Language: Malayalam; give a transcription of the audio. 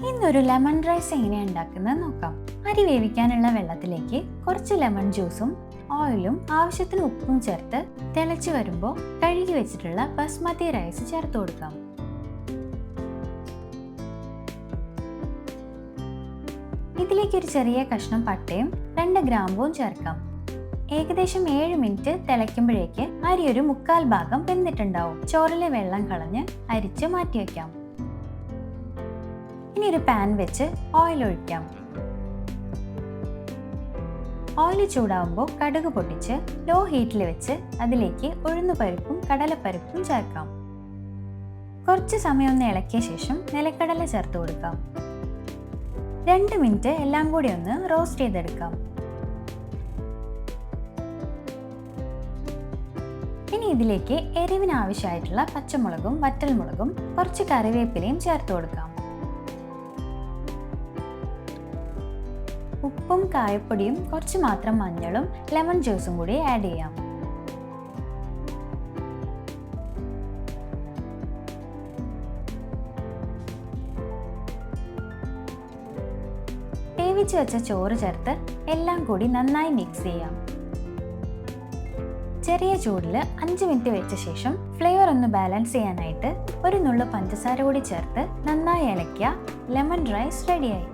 ഇന്നൊരു ലെമൺ റൈസ് എങ്ങനെയാണ് ഉണ്ടാക്കുന്നത് നോക്കാം. അരി വേവിക്കാനുള്ള വെള്ളത്തിലേക്ക് കുറച്ച് ലെമൺ ജ്യൂസും ഓയിലും ആവശ്യത്തിന് ഉപ്പും ചേർത്ത് തിളച്ചു വരുമ്പോൾ കഴുകി വെച്ചിട്ടുള്ള ബസ്മതി റൈസ് ചേർത്ത് കൊടുക്കാം. ഇതിലേക്ക് ഒരു ചെറിയ കഷ്ണം പട്ടയും 2 ഗ്രാമ്പും ചേർക്കാം. ഏകദേശം 7 മിനിറ്റ് തിളയ്ക്കുമ്പോഴേക്ക് അരി ഒരു 1/4 ഭാഗം വെന്തിട്ടുണ്ടാവും. ചോറിലെ വെള്ളം കളഞ്ഞ് അരിച്ച് മാറ്റിവെക്കാം. ഇനി ഒരു പാൻ വെച്ച് ഓയിൽ ഒഴിക്കാം. ഓയിൽ ചൂടാവുമ്പോൾ കടുക് പൊട്ടിച്ച് ലോ ഹീറ്റിൽ വെച്ച് അതിലേക്ക് ഉഴുന്നുപരിപ്പും കടലപ്പരിപ്പും ചേർക്കാം. കുറച്ച് സമയം ഒന്ന് ഇളക്കിയ ശേഷം നിലക്കടല ചേർത്ത് കൊടുക്കാം. 2 മിനിറ്റ് എല്ലാം കൂടി ഒന്ന് റോസ്റ്റ് ചെയ്തെടുക്കാം. ഇനി ഇതിലേക്ക് എരിവിന് ആവശ്യമായിട്ടുള്ള പച്ചമുളകും വറ്റൽമുളകും കുറച്ച് കറിവേപ്പിലയും ചേർത്ത് കൊടുക്കാം. ഉപ്പും കായപ്പൊടിയും കുറച്ച് മാത്രം മഞ്ഞളും ലെമൺ ജ്യൂസും കൂടി ആഡ് ചെയ്യാം. വേവിച്ച് വെച്ച ചോറ് ചേർത്ത് എല്ലാം കൂടി നന്നായി മിക്സ് ചെയ്യാം. ചെറിയ ചൂടിൽ 5 മിനിറ്റ് വെച്ച ശേഷം ഫ്ലേവർ ഒന്ന് ബാലൻസ് ചെയ്യാനായിട്ട് ഒരു നുള്ളു പഞ്ചസാര കൂടി ചേർത്ത് നന്നായി ഇളക്കിയ ലെമൺ റൈസ് റെഡിയായി.